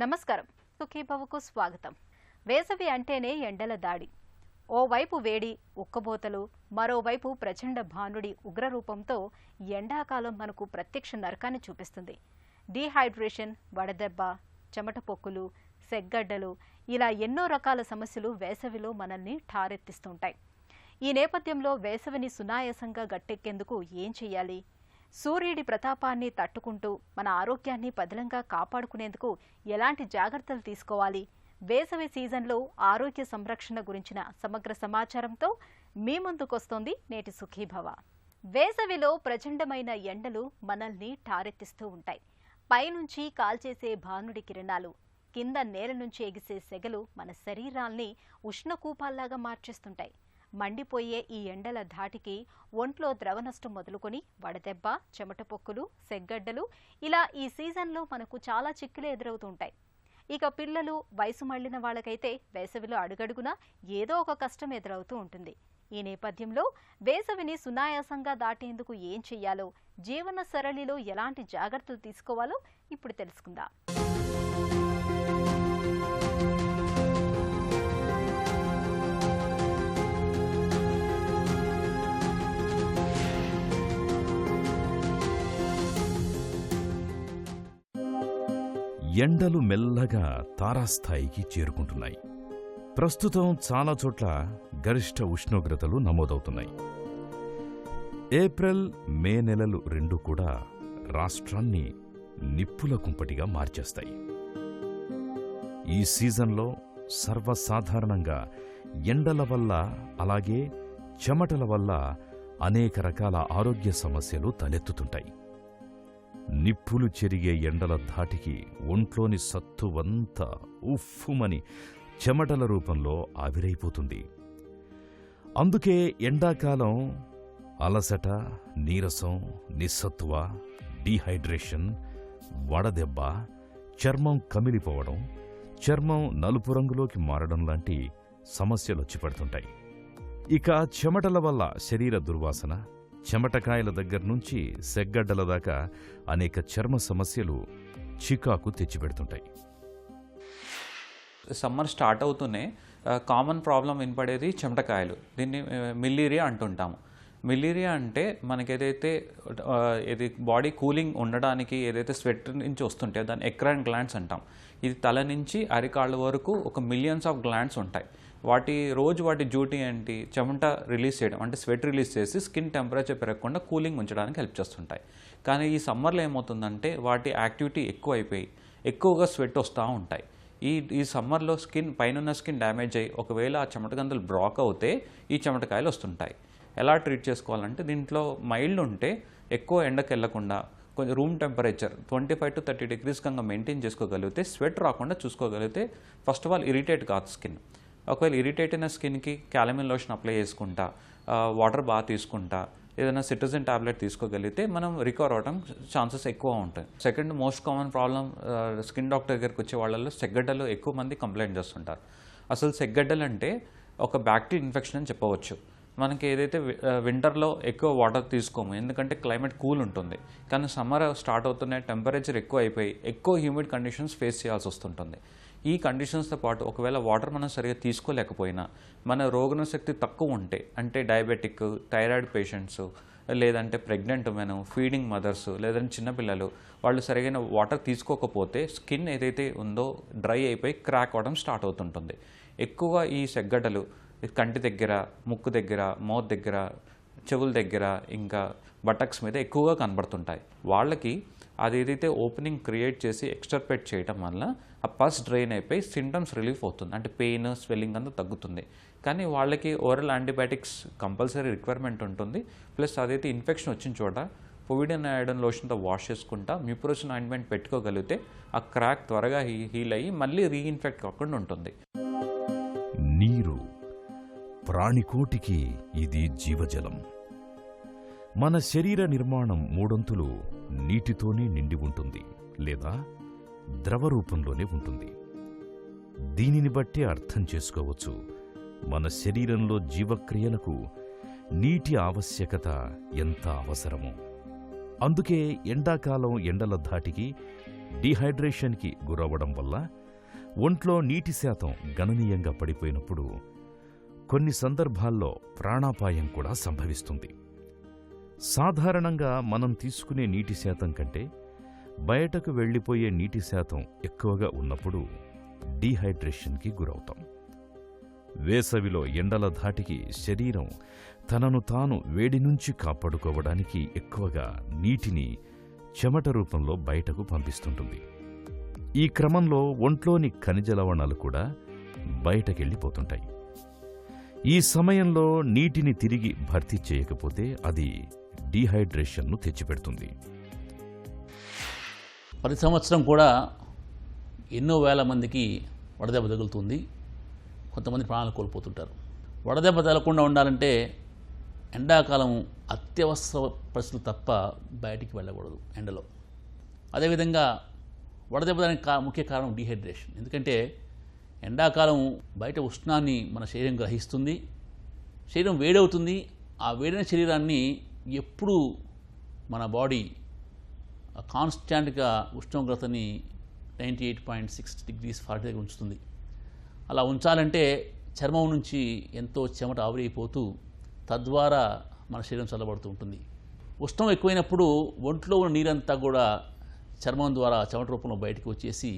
నమస్కారం. సుఖీభవకు స్వాగతం. వేసవి అంటేనే ఎండల దాడి. ఓవైపు వేడి, ఉక్కబోతలు, మరోవైపు ప్రచండ భానుడి ఉగ్రరూపంతో ఎండాకాలం మనకు ప్రత్యక్ష నరకాన్ని చూపిస్తుంది. డీహైడ్రేషన్, వడదెబ్బ, చెమట పొక్కులు, సెగ్గడ్డలు ఇలా ఎన్నో రకాల సమస్యలు వేసవిలో మనల్ని ఠారెత్తిస్తుంటాయి. ఈ నేపథ్యంలో వేసవిని సునాయాసంగా గట్టెక్కేందుకు ఏం చెయ్యాలి? సూర్యుడి ప్రతాపాన్ని తట్టుకుంటూ మన ఆరోగ్యాన్ని పదిలంగా కాపాడుకునేందుకు ఎలాంటి జాగ్రత్తలు తీసుకోవాలి? వేసవి సీజన్లో ఆరోగ్య సంరక్షణ గురించిన సమగ్ర సమాచారంతో మీ ముందుకొస్తోంది నేటి సుఖీభవ. వేసవిలో ప్రచండమైన ఎండలు మనల్ని ఠారెత్తిస్తూ ఉంటాయి. పైనుంచి కాల్చేసే భానుడి కిరణాలు, కింద నేల నుంచి ఎగిసే సెగలు మన శరీరాల్ని ఉష్ణకూపాల్లాగా మార్చేస్తుంటాయి. మండిపోయే ఈ ఎండల ధాటికి ఒంట్లో ద్రవ నష్టం మొదలుకొని వడదెబ్బ, చెమట పొక్కులు, సెగ్గడ్డలు ఇలా ఈ సీజన్లో మనకు చాలా చిక్కులు ఎదురవుతుంటాయి. ఇక పిల్లలు, వయసు మళ్లిన వాళ్ళకైతే వేసవిలో అడుగడుగునా ఏదో ఒక కష్టం ఎదురవుతూ ఉంటుంది. ఈ నేపథ్యంలో వేసవిని సునాయాసంగా దాటేందుకు ఏం చెయ్యాలో, జీవన సరళిలో ఎలాంటి జాగ్రత్తలు తీసుకోవాలో ఇప్పుడు తెలుసుకుందాం. ఎండలు మెల్లగా తారాస్థాయికి చేరుకుంటున్నాయి. ప్రస్తుతం చాలా చోట్ల గరిష్ట ఉష్ణోగ్రతలు నమోదవుతున్నాయి. ఏప్రిల్, మే నెలలు రెండూ కూడా రాష్ట్రాన్ని నిప్పుల కుంపటిగా మార్చేస్తాయి. ఈ సీజన్లో సర్వసాధారణంగా ఎండల వల్ల, అలాగే చెమటల వల్ల అనేక రకాల ఆరోగ్య సమస్యలు తలెత్తుతుంటాయి. నిప్పులు చెరిగే ఎండల ధాటికి ఒంట్లోని సత్తువంతా ఉఫ్ఫుమని చెమటల రూపంలో ఆవిరైపోతుంది. అందుకే ఎండాకాలం అలసట, నీరసం, నిస్సత్తువ, డీహైడ్రేషన్, వడదెబ్బ, చర్మం కమిలిపోవడం, చర్మం నలుపు రంగులోకి మారడం లాంటి సమస్యలొచ్చి పడుతుంటాయి. ఇక చెమటల వల్ల శరీర దుర్వాసన, చెమటకాయల దగ్గర్నుంచి సెగ్గడ్డల దాకా అనేక చర్మ సమస్యలు చికాకు తెచ్చిపెడుతుంటాయి. సమ్మర్ స్టార్ట్ అవుతూనే కామన్ ప్రాబ్లం వినపడేది చెమటకాయలు. దీన్ని మిల్లీరియా అంటుంటాము. మిల్లీరియా అంటే మనకేదైతే ఇది బాడీ కూలింగ్ ఉండడానికి ఏదైతే స్వెట్ నుంచి వస్తుంటాయో దాన్ని ఎక్రైన్ గ్లాండ్స్ అంటాం. ఇది తల నుంచి అరికాళ్ళ వరకు ఒక మిలియన్స్ ఆఫ్ గ్లాండ్స్ ఉంటాయి. వాటి డ్యూటీ ఏంటి? చెమట రిలీజ్ చేయడం, అంటే స్వెట్ రిలీజ్ చేసి స్కిన్ టెంపరేచర్ పెరగకుండా కూలింగ్ ఉంచడానికి హెల్ప్ చేస్తుంటాయి. కానీ ఈ సమ్మర్లో ఏమవుతుందంటే వాటి యాక్టివిటీ ఎక్కువ అయిపోయి ఎక్కువగా స్వెట్ వస్తూ ఉంటాయి. ఈ సమ్మర్లో పైన స్కిన్ డ్యామేజ్ అయ్యి ఒకవేళ ఆ చెమట గంతులు బ్లాక్ అవుతే ఈ చెమటకాయలు వస్తుంటాయి. ఎలా ట్రీట్ చేసుకోవాలంటే దీంట్లో మైల్డ్ ఉంటే ఎక్కువ ఎండకు వెళ్లకుండా కొంచెం రూమ్ టెంపరేచర్ 25 to 30 degrees కన్నా మెయింటైన్ చేసుకోగలిగితే, స్వెట్ రాకుండా చూసుకోగలిగితే ఫస్ట్ ఆఫ్ ఆల్ ఇరిటేట్ కాదు స్కిన్. ఒకవేళ ఇరిటేట్ అయిన స్కిన్కి క్యాలమిన్ లోషన్ అప్లై చేసుకుంటా, వాటర్ బాగా తీసుకుంటా, ఏదైనా సిట్రజిన్ టాబ్లెట్ తీసుకోగలిగితే మనం రికవర్ అవడం ఛాన్సెస్ ఎక్కువ ఉంటాయి. Second most common problem skin doctor దగ్గరికి వచ్చే వాళ్ళలో సెగ్గడ్డలు ఎక్కువ మంది కంప్లైంట్ చేస్తుంటారు. అసలు సెగ్గడ్డలు అంటే ఒక బ్యాక్టీరియల్ ఇన్ఫెక్షన్ అని చెప్పవచ్చు. మనకి ఏదైతే వింటర్లో ఎక్కువ వాటర్ తీసుకోము, ఎందుకంటే క్లైమేట్ కూల్ ఉంటుంది. కానీ సమ్మర్ స్టార్ట్ అవుతున్న టెంపరేచర్ ఎక్కువ అయిపోయి ఎక్కువ హ్యూమిడ్ కండిషన్స్ ఫేస్ చేయాల్సి వస్తుంటుంది. ఈ కండిషన్స్తో పాటు ఒకవేళ వాటర్ మనం సరిగా తీసుకోలేకపోయినా, మన రోగనిశక్తి తక్కువ ఉంటే, అంటే డయాబెటిక్, థైరాయిడ్ పేషెంట్స్, లేదంటే ప్రెగ్నెంట్ ఉమెన్, ఫీడింగ్ మదర్స్, లేదంటే చిన్నపిల్లలు వాళ్ళు సరిగైన వాటర్ తీసుకోకపోతే స్కిన్ ఏదైతే ఉందో డ్రై అయిపోయి క్రాక్ అవ్వడం స్టార్ట్ అవుతుంటుంది. ఎక్కువ ఈ సెగ్గడ్డలు కంటి దగ్గర, ముక్కు దగ్గర, మౌత్ దగ్గర, చెవుల దగ్గర, ఇంకా బటక్స్ మీద ఎక్కువగా కనబడుతుంటాయి. వాళ్ళకి అది ఏదైతే ఓపెనింగ్ క్రియేట్ చేసి ఎక్స్టర్పేట్ చేయడం వల్ల ఆ పస్ డ్రైన్ అయిపోయి సింటమ్స్ రిలీఫ్ అవుతుంది, అంటే పెయిన్, స్వెల్లింగ్ అంతా తగ్గుతుంది. కానీ వాళ్ళకి ఓరల్ యాంటీబయాటిక్స్ కంపల్సరీ రిక్వైర్మెంట్ ఉంటుంది. ప్లస్ అదైతే ఇన్ఫెక్షన్ వచ్చిన చోట పొవిడిన్ ఐరన్ లోషన్తో వాష్ చేసుకుంటా మ్యూప్రోసిన్ ఆయింట్మెంట్ పెట్టుకోగలిగితే ఆ క్రాక్ త్వరగా హీల్ అయ్యి మళ్ళీ రీఇన్ఫెక్ట్ కాకుండా ఉంటుంది. నీరు ప్రాణికోటికి ఇది జీవజలం. మన శరీర నిర్మాణం మూడొంతులు నీటితోనే నిండి ఉంటుంది, లేదా ద్రవ రూపంలోనే ఉంటుంది. దీనిని బట్టి అర్థం చేసుకోవచ్చు మన శరీరంలో జీవక్రియలకు నీటి ఆవశ్యకత ఎంత అవసరమో. అందుకే ఎండాకాలం ఎండల ధాటికి డీహైడ్రేషన్కి గురవ్వడం వల్ల ఒంట్లో నీటి శాతం గణనీయంగా పడిపోయినప్పుడు కొన్ని సందర్భాల్లో ప్రాణాపాయం కూడా సంభవిస్తుంది. సాధారణంగా మనం తీసుకునే నీటి శాతం కంటే బయటకు వెళ్ళిపోయే నీటి శాతం ఎక్కువగా ఉన్నప్పుడు డీహైడ్రేషన్కి గురవుతాం. వేసవిలో ఎండల ధాటికి శరీరం తనను తాను వేడి నుంచి కాపాడుకోవడానికి ఎక్కువగా నీటిని చెమట రూపంలో బయటకు పంపిస్తుంటుంది. ఈ క్రమంలో ఒంట్లోని ఖనిజ లవణాలు కూడా బయటకెళ్ళిపోతుంటాయి. ఈ సమయంలో నీటిని తిరిగి భర్తీ చేయకపోతే అది డీహైడ్రేషన్ను తెచ్చిపెడుతుంది. ప్రతి సంవత్సరం కూడా ఎన్నో వేల మందికి వడదెబ్బ తగులుతుంది. కొంతమంది ప్రాణాలు కోల్పోతుంటారు. వడదెబ్బ తగలకుండా ఉండాలంటే ఎండాకాలం అత్యవసర పరిస్థితులు తప్ప బయటికి వెళ్ళకూడదు ఎండలో. అదేవిధంగా వడదెబ్బ దానికి ముఖ్య కారణం డీహైడ్రేషన్. ఎందుకంటే ఎండాకాలం బయట ఉష్ణాన్ని మన శరీరం గ్రహిస్తుంది, శరీరం వేడవుతుంది. ఆ వేడైన శరీరాన్ని ఎప్పుడూ మన బాడీ కాన్స్టాంట్గా ఉష్ణోగ్రతని 98.6 degrees Fahrenheit దగ్గర ఉంచుతుంది. అలా ఉంచాలంటే చర్మం నుంచి ఎంతో చెమట ఆవిరైపోతూ తద్వారా మన శరీరం చల్లబడుతూ ఉంటుంది. ఉష్ణం ఎక్కువైనప్పుడు ఒంట్లో ఉన్న నీరంతా కూడా చర్మం ద్వారా చెమట రూపంలో బయటకు వచ్చేసి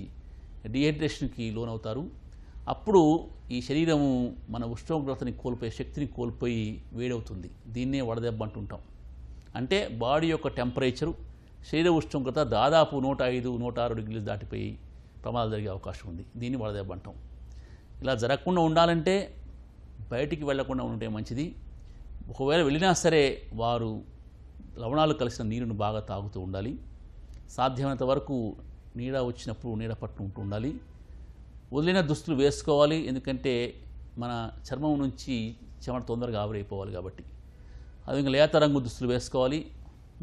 డీహైడ్రేషన్కి లోనవుతారు. అప్పుడు ఈ శరీరము మన ఉష్ణోగ్రతని కోల్పోయే శక్తిని కోల్పోయి వేడవుతుంది. దీన్నే వడదెబ్బ అంటుంటాం. అంటే బాడీ యొక్క టెంపరేచరు, శరీర ఉష్ణోగ్రత దాదాపు 105-106 degrees దాటిపోయి ప్రమాదాలు జరిగే అవకాశం ఉంది. దీన్ని వడదెబ్బ అంటాం. ఇలా జరగకుండా ఉండాలంటే బయటికి వెళ్లకుండా ఉంటే మంచిది. ఒకవేళ వెళ్ళినా సరే వారు లవణాలు కలిసిన నీరును బాగా తాగుతూ ఉండాలి. సాధ్యమైనంత వరకు నీడ వచ్చినప్పుడు నీడ పట్టు ఉంటూ ఉండాలి. వదిలిన దుస్తులు వేసుకోవాలి, ఎందుకంటే మన చర్మం నుంచి చెమట తొందరగా ఆవిరైపోవాలి కాబట్టి. అదే లేత రంగు దుస్తులు వేసుకోవాలి.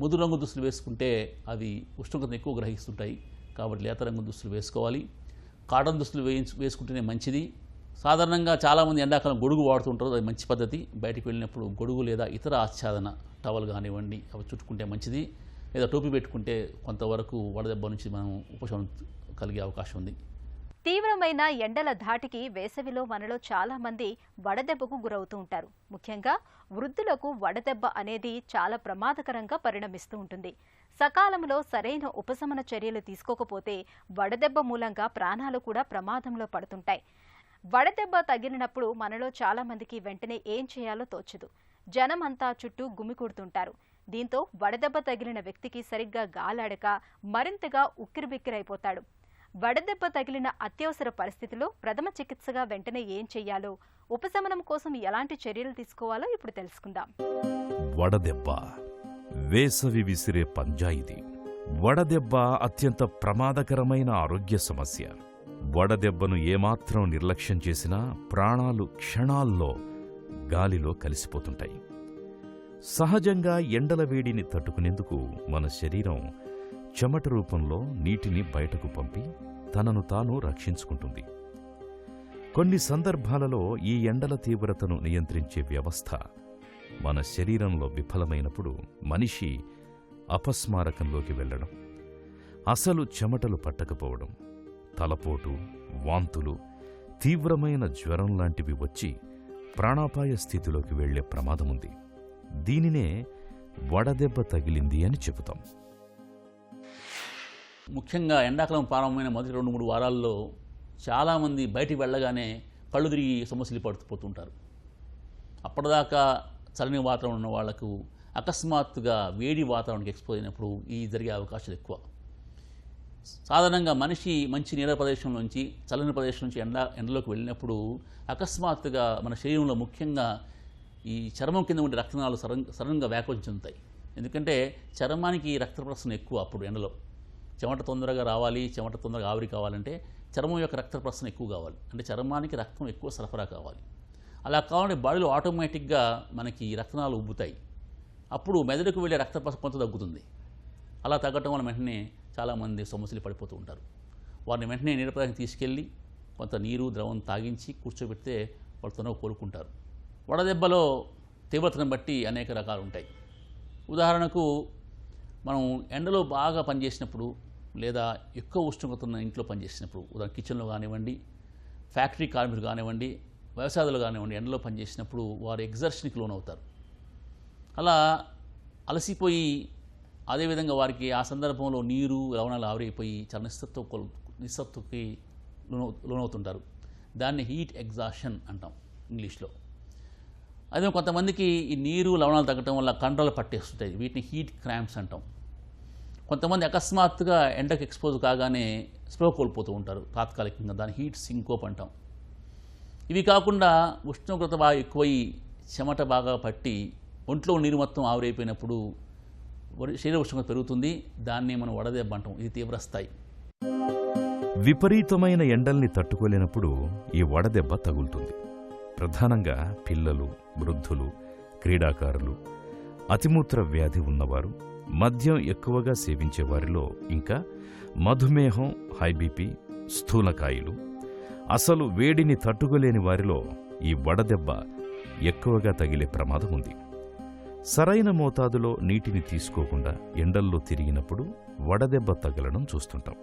ముదురు రంగు దుస్తులు వేసుకుంటే అవి ఉష్ణోగ్రతను ఎక్కువ గ్రహిస్తుంటాయి కాబట్టి లేత రంగు దుస్తులు వేసుకోవాలి. కాటన్ దుస్తులు వేసుకుంటేనే మంచిది. సాధారణంగా చాలామంది ఎండాకాలం గొడుగు వాడుతుంటారు, అది మంచి పద్ధతి. బయటికి వెళ్ళినప్పుడు గొడుగు లేదా ఇతర ఆచ్ఛాదన టవల్ కానివ్వండి అవి చుట్టుకుంటే మంచిది. లేదా టోపీ పెట్టుకుంటే కొంతవరకు వడదెబ్బ నుంచి మనం ఉపశమనం కలిగే అవకాశం ఉంది. తీవ్రమైన ఎండల ధాటికి వేసవిలో మనలో చాలా మంది వడదెబ్బకు గురవుతూ ఉంటారు. ముఖ్యంగా వృద్ధులకు వడదెబ్బ అనేది చాలా ప్రమాదకరంగా పరిణమిస్తూ ఉంటుంది. సకాలంలో సరైన ఉపశమన చర్యలు తీసుకోకపోతే వడదెబ్బ మూలంగా ప్రాణాలు కూడా ప్రమాదంలో పడుతుంటాయి. వడదెబ్బ తగిలినప్పుడు మనలో చాలా మందికి వెంటనే ఏం చేయాలో తోచదు. జనం అంతా చుట్టూ గుమికూడుతుంటారు. దీంతో వడదెబ్బ తగిలిన వ్యక్తికి సరిగ్గా గాలాడక మరింతగా ఉక్కిరిబిక్కిరైపోతాడు. వడదెబ్బ తగిలిన అత్యవసర పరిస్థితిలో ప్రథమ చికిత్సగా వెంటనే ఏం చెయ్యాలో, ఉపశమనం కోసం ఎలాంటి చర్యలు తీసుకోవాలో ఇప్పుడు తెలుసుకుందాం. వడదెబ్బ వేసవి విసిరే పంజాయిది. వడదెబ్బ అత్యంత ప్రమాదకరమైన ఆరోగ్య సమస్య. వడదెబ్బను ఏమాత్రం నిర్లక్ష్యం చేసినా ప్రాణాలు క్షణాల్లో గాలిలో కలిసిపోతుంటాయి. సహజంగా ఎండల వేడిని తట్టుకునేందుకు మన శరీరం చెమట రూపంలో నీటిని బయటకు పంపి తనను తాను రక్షించుకుంటుంది. కొన్ని సందర్భాలలో ఈ ఎండల తీవ్రతను నియంత్రించే వ్యవస్థ మన శరీరంలో విఫలమైనప్పుడు మనిషి అపస్మారకంలోకి వెళ్లడం, అసలు చెమటలు పట్టకపోవడం, తలపోటు, వాంతులు, తీవ్రమైన జ్వరం లాంటివి వచ్చి ప్రాణాపాయ స్థితిలోకి వెళ్లే ప్రమాదముంది. దీనినే వడదెబ్బ తగిలింది అని చెబుతాం. ముఖ్యంగా ఎండాకాలం ప్రారంభమైన మొదటి 2-3 వారాల్లో చాలామంది బయటికి వెళ్ళగానే కళ్ళు తిరిగి సమస్యలు పడుతుపోతుంటారు. అప్పటిదాకా చల్లని వాతావరణం ఉన్న వాళ్లకు అకస్మాత్తుగా వేడి వాతావరణానికి ఎక్స్పోజ్ అయినప్పుడు ఈ జరిగే అవకాశాలు ఎక్కువ. సాధారణంగా మనిషి మంచి నీడ ప్రదేశం నుంచి చల్లని ప్రదేశం నుంచి ఎండలోకి వెళ్ళినప్పుడు అకస్మాత్తుగా మన శరీరంలో ముఖ్యంగా ఈ చర్మం కింద ఉండే రక్తనాళాలు సడన్గా వ్యాకోచం చెందుతాయి. ఎందుకంటే చర్మానికి రక్త ప్రసరణ ఎక్కువ. అప్పుడు ఎండలో చెమట తొందరగా రావాలి, చెమట తొందరగా ఆవిరి కావాలంటే చర్మం యొక్క రక్త ప్రసరణ ఎక్కువ కావాలి. అంటే చర్మానికి రక్తం ఎక్కువ సరఫరా కావాలి. అలా కావాలంటే బాడీలో ఆటోమేటిక్గా మనకి రక్తనాళాలు ఉబ్బుతాయి. అప్పుడు మెదడుకు వెళ్ళే రక్త ప్రసరణ కొంత తగ్గుతుంది. అలా తగ్గటం వల్ల వెంటనే చాలామంది సమస్యలు పడిపోతూ ఉంటారు. వారిని వెంటనే నీరప్రదేశం తీసుకెళ్ళి కొంత నీరు ద్రవం తాగించి కూర్చోబెడితే వాళ్ళు తొందరగా కోలుకుంటారు. వడదెబ్బలో తీవ్రతను బట్టి అనేక రకాలు ఉంటాయి. ఉదాహరణకు మనం ఎండలో బాగా పనిచేసినప్పుడు లేదా ఎక్కువ ఉష్ణోగ్రత ఉన్న ఇంట్లో పనిచేసినప్పుడు, ఉదాహరణ కిచెన్లో కానివ్వండి, ఫ్యాక్టరీ కార్మికులు కానివ్వండి, వ్యవసాయాలు కానివ్వండి, ఎండలో పనిచేసినప్పుడు వారు ఎగ్జర్షన్కి లోనవుతారు. అలా అలసిపోయి అదేవిధంగా వారికి ఆ సందర్భంలో నీరు లవణాలు ఆవిరైపోయి చాలా నిస్సత్తుకి లోనవుతుంటారు. దాన్ని హీట్ ఎగ్జాషన్ అంటాం ఇంగ్లీష్లో. అదే కొంతమందికి ఈ నీరు లవణాలు తగ్గటం వల్ల కండరాలు పట్టేస్తుంటాయి, వీటిని హీట్ క్రాంప్స్ అంటాం. కొంతమంది అకస్మాత్తుగా ఎండకు ఎక్స్పోజ్ కాగానే స్పృహ కోల్పోతూ ఉంటారు తాత్కాలికంగా, దాన్ని హీట్ సింకోప్ అంటాం. ఇవి కాకుండా ఉష్ణోగ్రత బాగా ఎక్కువై చెమట బాగా పట్టి ఒంట్లో నీరు మొత్తం ఆవిరైపోయినప్పుడు శరీర ఉష్ణోగ్రత పెరుగుతుంది, దాన్ని మనం వడదెబ్బ అంటాం. ఇది తీవ్రస్థాయి. విపరీతమైన ఎండల్ని తట్టుకోలేనప్పుడు ఈ వడదెబ్బ తగులుతుంది. ప్రధానంగా పిల్లలు, వృద్ధులు, క్రీడాకారులు, అతిమూత్ర వ్యాధి ఉన్నవారు, మద్యం ఎక్కువగా సేవించేవారిలో, ఇంకా మధుమేహం, హైబీపీ, స్థూలకాయులు, అసలు వేడిని తట్టుకోలేని వారిలో ఈ వడదెబ్బ ఎక్కువగా తగిలే ప్రమాదం ఉంది. సరైన మోతాదులో నీటిని తీసుకోకుండా ఎండల్లో తిరిగినప్పుడు వడదెబ్బ తగలడం చూస్తుంటాం.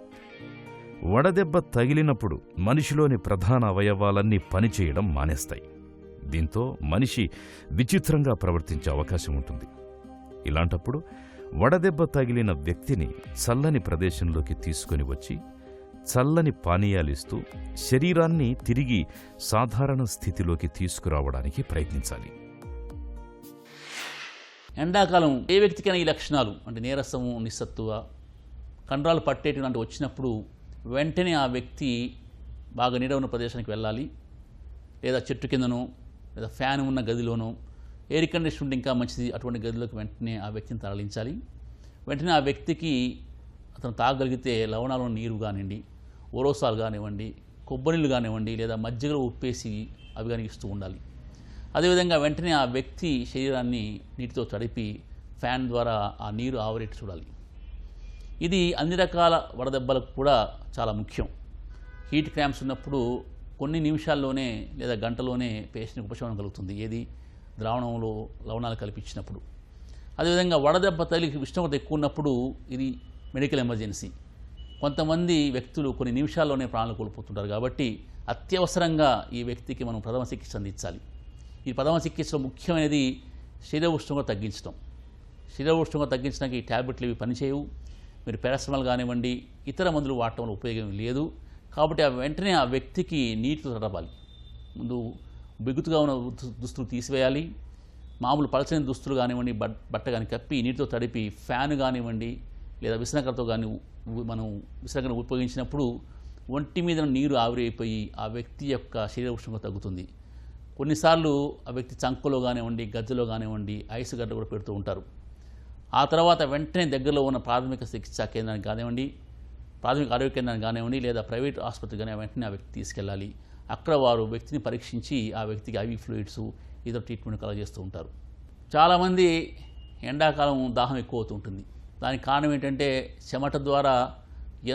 వడదెబ్బ తగిలినప్పుడు మనిషిలోని ప్రధాన అవయవాలన్నీ పనిచేయడం మానేస్తాయి. దీంతో మనిషి విచిత్రంగా ప్రవర్తించే అవకాశం ఉంటుంది. ఇలాంటప్పుడు వడదెబ్బ తగిలిన వ్యక్తిని చల్లని ప్రదేశంలోకి తీసుకొని వచ్చి చల్లని పానీయాలిస్తూ శరీరాన్ని తిరిగి సాధారణ స్థితిలోకి తీసుకురావడానికి ప్రయత్నించాలి. ఎండాకాలం ఏ వ్యక్తికైనా ఈ లక్షణాలు అంటే నీరసము, నిస్సత్తువ, కండరాలు పట్టేటువంటి వచ్చినప్పుడు వెంటనే ఆ వ్యక్తి బాగా నీడ ఉన్న ప్రదేశానికి వెళ్ళాలి. లేదా చెట్టు కిందనో లేదా ఫ్యాన్ ఉన్న గదిలోనో, ఎయిర్ కండిషన్ ఉంటే ఇంకా మంచిది, అటువంటి గదిలోకి వెంటనే ఆ వ్యక్తిని తరలించాలి. వెంటనే ఆ వ్యక్తికి అతను తాగగలిగితే లవణాలు నీరు కానివ్వండి, ఓరోసాలు కానివ్వండి, కొబ్బరి నీళ్ళు కానివ్వండి, లేదా మజ్జిగలో ఉప్పేసి అవి కానీ ఇస్తూ ఉండాలి. అదేవిధంగా వెంటనే ఆ వ్యక్తి శరీరాన్ని నీటితో తడిపి ఫ్యాన్ ద్వారా ఆ నీరు ఆవరేట్టు చూడాలి. ఇది అన్ని రకాల వడదెబ్బలకు కూడా చాలా ముఖ్యం. హీట్ క్రాంప్స్ ఉన్నప్పుడు కొన్ని నిమిషాల్లోనే లేదా గంటలోనే పేషెంట్కి ఉపశమనం కలుగుతుంది, ఏది ద్రావణంలో లవణాలు కల్పించినప్పుడు. అదేవిధంగా వడదెబ్బ తగిలి ఉష్ణోగ్రత ఎక్కువ ఉన్నప్పుడు ఇది మెడికల్ ఎమర్జెన్సీ. కొంతమంది వ్యక్తులు కొన్ని నిమిషాల్లోనే ప్రాణాలు కోల్పోతుంటారు. కాబట్టి అత్యవసరంగా ఈ వ్యక్తికి మనం ప్రథమ చికిత్స అందించాలి. ఈ ప్రథమ చికిత్సలో ముఖ్యమైనది శరీర ఉష్ణోగ్రత తగ్గించడం. శరీర ఉష్ణోగ్రత తగ్గించడానికి ఈ ట్యాబ్లెట్లు ఇవి పనిచేయవు. మీరు పారాసిటమాల్ కానివ్వండి, ఇతర మందులు వాడటం వల్ల ఉపయోగం లేదు. కాబట్టి వెంటనే ఆ వ్యక్తికి నీటితో తడపాలి. ముందు బిగుతుగా ఉన్న దుస్తులు తీసివేయాలి. మామూలు పలచని దుస్తులు కానివ్వండి, బట్ట కానీ కప్పి నీటితో తడిపి ఫ్యాన్ కానివ్వండి లేదా విసనకరతో కానీ మనం విసనకర ఉపయోగించినప్పుడు ఒంటి మీద నీరు ఆవిరైపోయి ఆ వ్యక్తి యొక్క శరీర ఉష్ణోగ్రత తగ్గుతుంది. కొన్నిసార్లు ఆ వ్యక్తి చంకలో కానివ్వండి, గజ్జలో కానివ్వండి ఐస్ గడ్డ కూడా పెడుతూ ఉంటారు. ఆ తర్వాత వెంటనే దగ్గరలో ఉన్న ప్రాథమిక చికిత్సా కేంద్రానికి కానివ్వండి, ప్రాథమిక ఆరోగ్య కేంద్రానికి కానివ్వండి లేదా ప్రైవేట్ ఆసుపత్రికి కానీ వెంటనే ఆ వ్యక్తి తీసుకెళ్ళాలి. అక్కడ వారు వ్యక్తిని పరీక్షించి ఆ వ్యక్తికి ఐవి ఫ్లూయిడ్స్ ఇతర ట్రీట్మెంట్ కలగజేస్తూ ఉంటారు. చాలామంది ఎండాకాలం దాహం ఎక్కువ అవుతూ ఉంటుంది. దానికి కారణం ఏంటంటే చెమట ద్వారా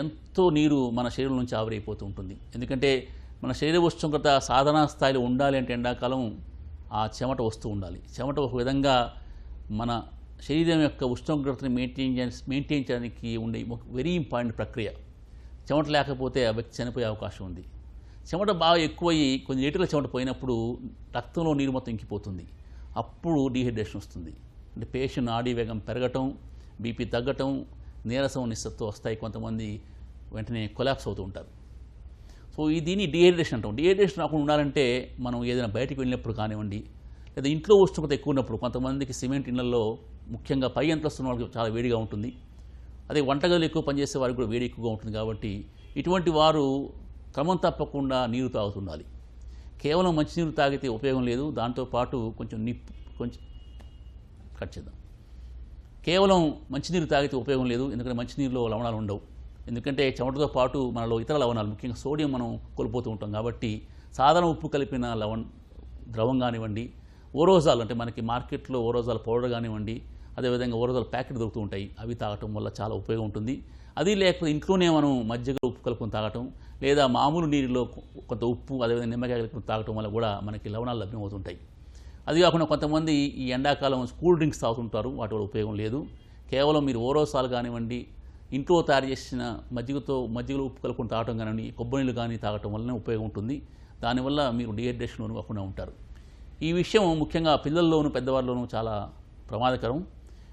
ఎంతో నీరు మన శరీరం నుంచి ఆవిరైపోతూ ఉంటుంది. ఎందుకంటే మన శరీర ఉష్ణోగ్రత సాధారణ స్థాయిలో ఉండాలి అంటే ఎండాకాలం ఆ చెమట వస్తూ ఉండాలి. చెమట ఒక విధంగా మన శరీరం యొక్క ఉష్ణోగ్రతను మెయింటైన్ చేయడానికి ఉండే ఒక వెరీ ఇంపార్టెంట్ ప్రక్రియ. చెమట లేకపోతే ఆ వ్యక్తి చనిపోయే అవకాశం ఉంది. చెమట బాగా ఎక్కువయ్యి కొన్ని లీటర్ల చెమట పోయినప్పుడు రక్తంలో నీరు మొత్తం ఇంకిపోతుంది. అప్పుడు డీహైడ్రేషన్ వస్తుంది. అంటే పేషెంట్ నాడీ వేగం పెరగటం, బీపీ తగ్గటం, నీరసం, నిస్సత్తువ వస్తాయి. కొంతమంది వెంటనే కొలాప్స్ అవుతూ ఉంటారు. సో దీన్ని డీహైడ్రేషన్ అంటాం. డీహైడ్రేషన్ రాకుండా ఉండాలంటే మనం ఏదైనా బయటికి వెళ్ళినప్పుడు కానివ్వండి లేదా ఇంట్లో ఉష్ణోగ్రత ఎక్కువ ఉన్నప్పుడు, కొంతమందికి సిమెంట్ ఇళ్లలో ముఖ్యంగా పై అంతస్తున్న వాళ్ళకి చాలా వేడిగా ఉంటుంది. అదే వంటగదులు ఎక్కువ పనిచేసే వారికి కూడా వేడి ఎక్కువగా ఉంటుంది. కాబట్టి ఇటువంటి వారు క్రమం తప్పకుండా నీరు తాగుతుండాలి. కేవలం మంచినీరు తాగితే ఉపయోగం లేదు. దాంతోపాటు కొంచెం కట్ చేద్దాం. కేవలం మంచినీరు తాగితే ఉపయోగం లేదు. ఎందుకంటే మంచినీరులో లవణాలు ఉండవు. ఎందుకంటే చెమటతో పాటు మనలో ఇతర లవణాలు ముఖ్యంగా సోడియం మనం కోల్పోతూ ఉంటాం. కాబట్టి సాధారణ ఉప్పు కలిపిన ద్రవం కానివ్వండి, ఓరోజాల్ అంటే మనకి మార్కెట్లో ఓరోజాల్ పౌడర్ కానివ్వండి, అదేవిధంగా ఓరోజాల్ ప్యాకెట్ దొరుకుతూ ఉంటాయి, అవి తాగటం వల్ల చాలా ఉపయోగం ఉంటుంది. అది లేకపోతే ఇంట్లోనే మనం మజ్జిగలో ఉప్పు కలుపుకొని తాగటం లేదా మామూలు నీరులో కొంత ఉప్పు అదేవిధంగా నిమ్మకాయ కలుపుకొని తాగటం వల్ల కూడా మనకి లవణాలు లభ్యమవుతుంటాయి. అది కాకుండా కొంతమంది ఈ ఎండాకాలం కూల్ డ్రింక్స్ తాగుతుంటారు, వాటి వల్ల ఉపయోగం లేదు. కేవలం మీరు ఓరోసాల్ కానివ్వండి, ఇంట్లో తయారు చేసిన మజ్జిగలో ఉప్పు కలుపుకొని తాగటం కానివ్వండి, కొబ్బరి నీళ్ళు కానీ తాగటం వల్లనే ఉపయోగం ఉంటుంది. దానివల్ల మీరు డిహైడ్రేషన్ లోను కాకుండా ఉంటారు. ఈ విషయం ముఖ్యంగా పిల్లల్లోనూ పెద్దవారిలోనూ చాలా ప్రమాదకరం.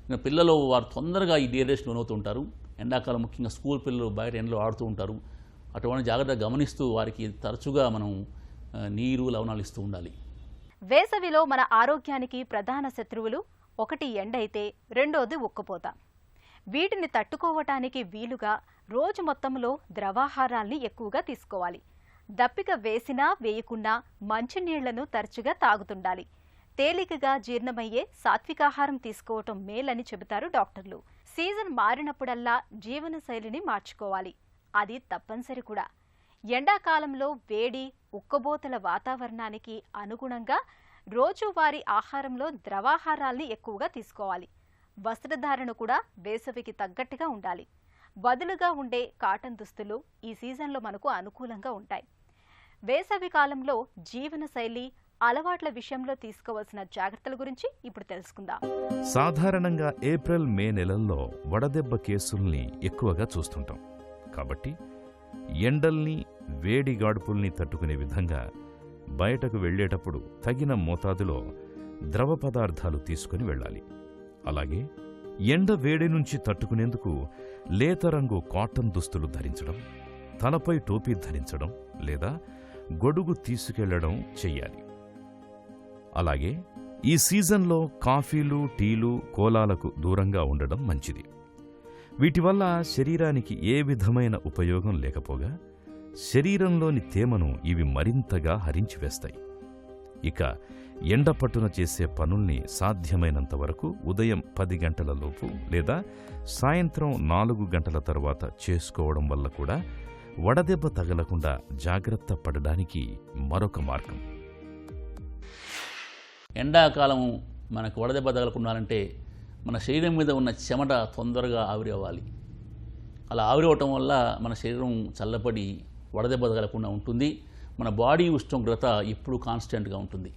ఇంకా పిల్లలు వారు తొందరగా ఈ డిహైడ్రేషన్ లోనవుతూ ఉంటారు. ఎండాకాలం ముఖ్యంగా స్కూల్ పిల్లలు బయట ఎండలో ఆడుతూ ఉంటారు. అటువంటి జాగ్రత్తగా గమనిస్తూ వారికి తరచుగా మనం నీరు, లవణాలు ఇస్తూ ఉండాలి. వేసవిలో మన ఆరోగ్యానికి ప్రధాన శత్రువులు ఒకటి ఎండ అయితే రెండోది ఉక్కపోత. వీటిని తట్టుకోవటానికి వీలుగా రోజు మొత్తంలో ద్రవాహారాల్ని ఎక్కువగా తీసుకోవాలి. దప్పిక వేసినా వేయకున్నా మంచినీళ్లను తరచుగా తాగుతుండాలి. తేలికగా జీర్ణమయ్యే సాత్వికాహారం తీసుకోవటం మేలని చెబుతారు డాక్టర్లు. సీజన్ మారినప్పుడల్లా జీవనశైలిని మార్చుకోవాలి. అది తప్పనిసరి కూడా. ఎండాకాలంలో వేడి, ఉక్కబోతల వాతావరణానికి అనుగుణంగా రోజువారీ ఆహారంలో ద్రవాహారాల్ని ఎక్కువగా తీసుకోవాలి. వస్త్రధారణ కూడా వేసవికి తగ్గట్టుగా ఉండాలి. వదులుగా ఉండే కాటన్ దుస్తులు ఈ సీజన్లో మనకు అనుకూలంగా ఉంటాయి. వేసవి కాలంలో జీవనశైలి, అలవాట్ల విషయంలో తీసుకోవాల్సిన జాగ్రత్తల గురించి ఇప్పుడు తెలుసుకుందాం. సాధారణంగా ఏప్రిల్, మే నెలల్లో వడదెబ్బ కేసుల్ని ఎక్కువగా చూస్తుంటాం. కాబట్టి ఎండల్ని, వేడి గాడుపుల్ని తట్టుకునే విధంగా బయటకు వెళ్లేటప్పుడు తగిన మోతాదులో ద్రవ పదార్థాలు తీసుకుని వెళ్ళాలి. అలాగే ఎండ వేడి నుంచి తట్టుకునేందుకు లేత రంగు కాటన్ దుస్తులు ధరించడం, తలపై టోపీ ధరించడం లేదా గొడుగు తీసుకెళ్లడం చెయ్యాలి. అలాగే ఈ సీజన్లో కాఫీలు, టీలు, కోలాలకు దూరంగా ఉండడం మంచిది. వీటి వల్ల శరీరానికి ఏ విధమైన ఉపయోగం లేకపోగా శరీరంలోని తేమను ఇవి మరింతగా హరించివేస్తాయి. ఇక ఎండపట్టున చేసే పనుల్ని సాధ్యమైనంత వరకు ఉదయం 10 గంటలలోపు లేదా సాయంత్రం 4 గంటల తర్వాత చేసుకోవడం వల్ల కూడా వడదెబ్బ తగలకుండా జాగ్రత్త పడడానికి మరొక మార్గం. ఎండాకాలం మనకు వడదెబ్బ తగలకుండాలంటే మన శరీరం మీద ఉన్న చెమట తొందరగా ఆవిరి అవ్వాలి. అలా ఆవిరి అవ్వటం వల్ల మన శరీరం చల్లబడి వడదెబ్బ తగలకుండా ఉంటుంది. మన బాడీ ఉష్ణోగ్రత ఎప్పుడూ కాన్స్టెంట్గా ఉంటుంది.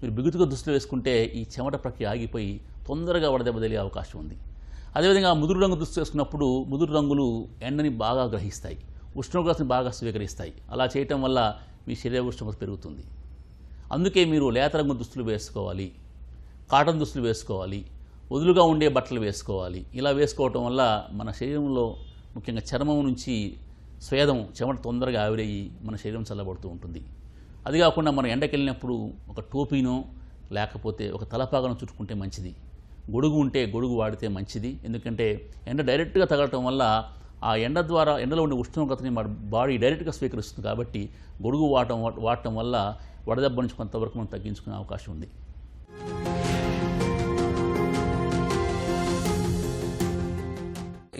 మీరు బిగుతుగా దుస్తులు వేసుకుంటే ఈ చెమట ప్రక్రియ ఆగిపోయి తొందరగా వడదెబ్బ తగిలే అవకాశం ఉంది. అదేవిధంగా ముదురు రంగు దుస్తులు వేసుకున్నప్పుడు ముదురు రంగులు ఎండని బాగా గ్రహిస్తాయి, ఉష్ణోగ్రతని బాగా స్వీకరిస్తాయి. అలా చేయటం వల్ల మీ శరీర ఉష్ణోగ్రత పెరుగుతుంది. అందుకే మీరు లేత రంగు దుస్తులు వేసుకోవాలి, కాటన్ దుస్తులు వేసుకోవాలి, వదులుగా ఉండే బట్టలు వేసుకోవాలి. ఇలా వేసుకోవటం వల్ల మన శరీరంలో ముఖ్యంగా చర్మం నుంచి స్వేదం, చెమట తొందరగా ఆవిరయ్యి మన శరీరం చల్లబడుతూ ఉంటుంది. అది కాకుండా మనం ఎండకెళ్ళినప్పుడు ఒక టోపీనో లేకపోతే ఒక తలపాగను చుట్టుకుంటే మంచిది. గొడుగు ఉంటే గొడుగు వాడితే మంచిది. ఎందుకంటే ఎండ డైరెక్ట్గా తగలటం వల్ల ఆ ఎండ ద్వారా ఎండలో ఉండే ఉష్ణోగ్రతని మన బాడీ డైరెక్ట్గా స్వీకరిస్తుంది. కాబట్టి గొడుగు వాడటం వల్ల వడదెబ్బ నుంచి కొంతవరకు మనం తగ్గించుకునే అవకాశం ఉంది.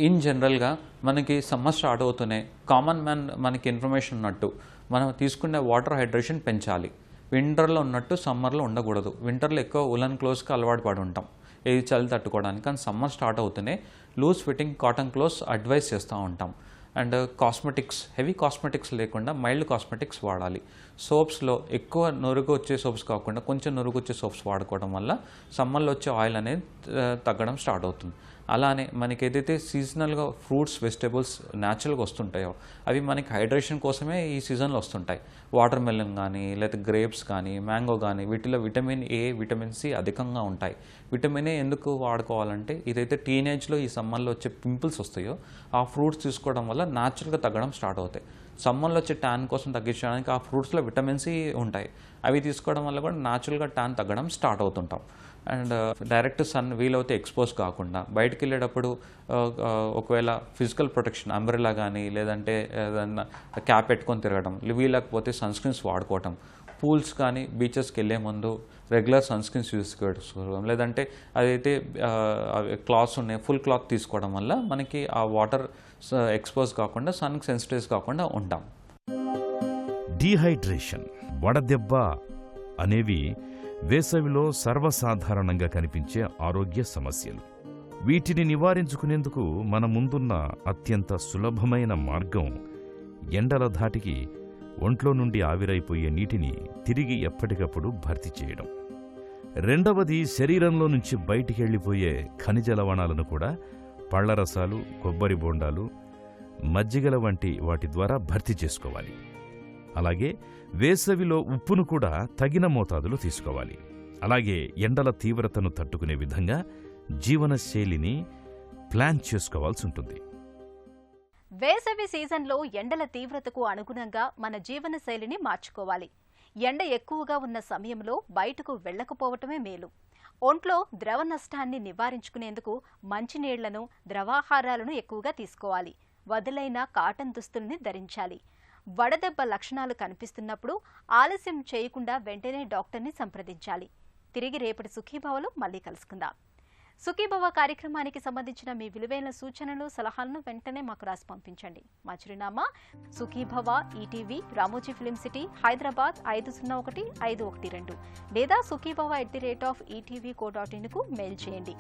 ఇన్ జనరల్గా మనకి సమ్మర్ స్టార్ట్ అవుతూనే కామన్ మ్యాన్ మనకి ఇన్ఫర్మేషన్ ఉన్నట్టు మనం తీసుకునే వాటర్ హైడ్రేషన్ పెంచాలి. వింటర్లో ఉన్నట్టు సమ్మర్లో ఉండకూడదు. వింటర్లో ఎక్కువ ఉలన్ క్లోత్స్కి అలవాటు పడి ఉంటాం ఏది చలి తట్టుకోవడానికి. కానీ సమ్మర్ స్టార్ట్ అవుతూనే loose fitting cotton clothes advice చేస్తూ ఉంటాం. అండ్ కాస్మెటిక్స్, హెవీ కాస్మెటిక్స్ లేకుండా మైల్డ్ కాస్మెటిక్స్ వాడాలి. సోప్స్లో ఎక్కువ నురుగు వచ్చే సోప్స్ కాకుండా కొంచెం నురుగు వచ్చే సోప్స్ వాడుకోవడం వల్ల సమ్మర్లో వచ్చే ఆయిల్ అనేది తగ్గడం స్టార్ట్ అవుతుంది. అలానే మనకి ఏదైతే సీజనల్గా ఫ్రూట్స్, వెజిటేబుల్స్ న్యాచురల్గా వస్తుంటాయో అవి మనకి హైడ్రేషన్ కోసమే ఈ సీజన్లో వస్తుంటాయి. వాటర్ మెలన్ కానీ లేదా గ్రేప్స్ కానీ మ్యాంగో కానీ వీటిలో విటమిన్ ఏ, విటమిన్ సి అధికంగా ఉంటాయి. విటమిన్ ఏ ఎందుకు వాడుకోవాలంటే ఇదైతే టీనేజ్లో ఈ సమ్మర్లో వచ్చే పింపుల్స్ వస్తాయో ఆ ఫ్రూట్స్ తీసుకోవడం వల్ల న్యాచురల్గా తగ్గడం స్టార్ట్ అవుతాయి. సమ్మర్లో వచ్చే ట్యాన్ కోసం తగ్గించడానికి ఆ ఫ్రూట్స్లో విటమిన్ సి ఉంటాయి. అవి తీసుకోవడం వల్ల కూడా న్యాచురల్గా ట్యాన్ తగ్గడం స్టార్ట్ అవుతుంటాం. అండ్ డైరెక్ట్ సన్ వీలైతే ఎక్స్పోజ్ కాకుండా బయటకు వెళ్ళేటప్పుడు ఒకవేళ ఫిజికల్ ప్రొటెక్షన్ అంబ్రెల్లా కానీ లేదంటే ఏదన్నా క్యాప్ పెట్టుకొని తిరగడం, వీలకపోతే సన్ స్క్రీన్స్ వాడుకోవటం, పూల్స్ కానీ బీచెస్కి వెళ్ళే ముందు రెగ్యులర్ సన్ స్క్రీన్స్ యూస్ చేసుకోవడం, లేదంటే అదైతే క్లాత్స్ ఉన్నాయి ఫుల్ క్లాత్ తీసుకోవడం వల్ల మనకి ఆ వాటర్ ఎక్స్పోజ్ కాకుండా సన్కి సెన్సిటివ్ కాకుండా ఉంటాం. డీహైడ్రేషన్, వడదెబ్బ అనేవి వేసవిలో సర్వసాధారణంగా కనిపించే ఆరోగ్య సమస్యలు. వీటిని నివారించుకునేందుకు మన ముందున్న అత్యంత సులభమైన మార్గం ఎండల ధాటికి ఒంట్లో నుండి ఆవిరైపోయే నీటిని తిరిగి ఎప్పటికప్పుడు భర్తీ చేయడం. రెండవది శరీరంలో నుంచి బయటికి వెళ్ళిపోయే ఖనిజ లవణాలను కూడా పళ్లరసాలు, కొబ్బరి బోండాలు, మజ్జిగల వంటి వాటి ద్వారా భర్తీ చేసుకోవాలి. అలాగే వేసవిలో ఉప్పును కూడా తగిన మోతాదులో తీసుకోవాలి. అలాగే ఎండల తీవ్రతను తట్టుకునే విధంగా జీవనశైలిని ప్లాన్ చేసుకోవాల్సి ఉంటుంది. వేసవి సీజన్లో ఎండల తీవ్రతకు అనుగుణంగా మన జీవనశైలిని మార్చుకోవాలి. ఎండ ఎక్కువగా ఉన్న సమయంలో బయటకు వెళ్లకపోవటమే మేలు. ఒంట్లో ద్రవ నష్టాన్ని నివారించుకునేందుకు మంచినీళ్లను, ద్రవాహారాలను ఎక్కువగా తీసుకోవాలి. వదులైన కాటన్ దుస్తుల్ని ధరించాలి. వడదెబ్బ లక్షణాలు కనిపిస్తున్నప్పుడు ఆలస్యం చేయకుండా వెంటనే డాక్టర్ని సంప్రదించాలి. తిరిగి రేపటి సుఖీభవలో మళ్ళీ కలుసుకుందాం. సుఖీభవ కార్యక్రమానికి సంబంధించిన మీ విలువైన సూచనలు, సలహాలను వెంటనే మాకు రాసి పంపించండి. మా చిరునామా Sukhibhava, ETV, Ramoji film city, Hyderabad 501512 లేదా sukhibhava@etv.co.in కు మెయిల్ చేయండి.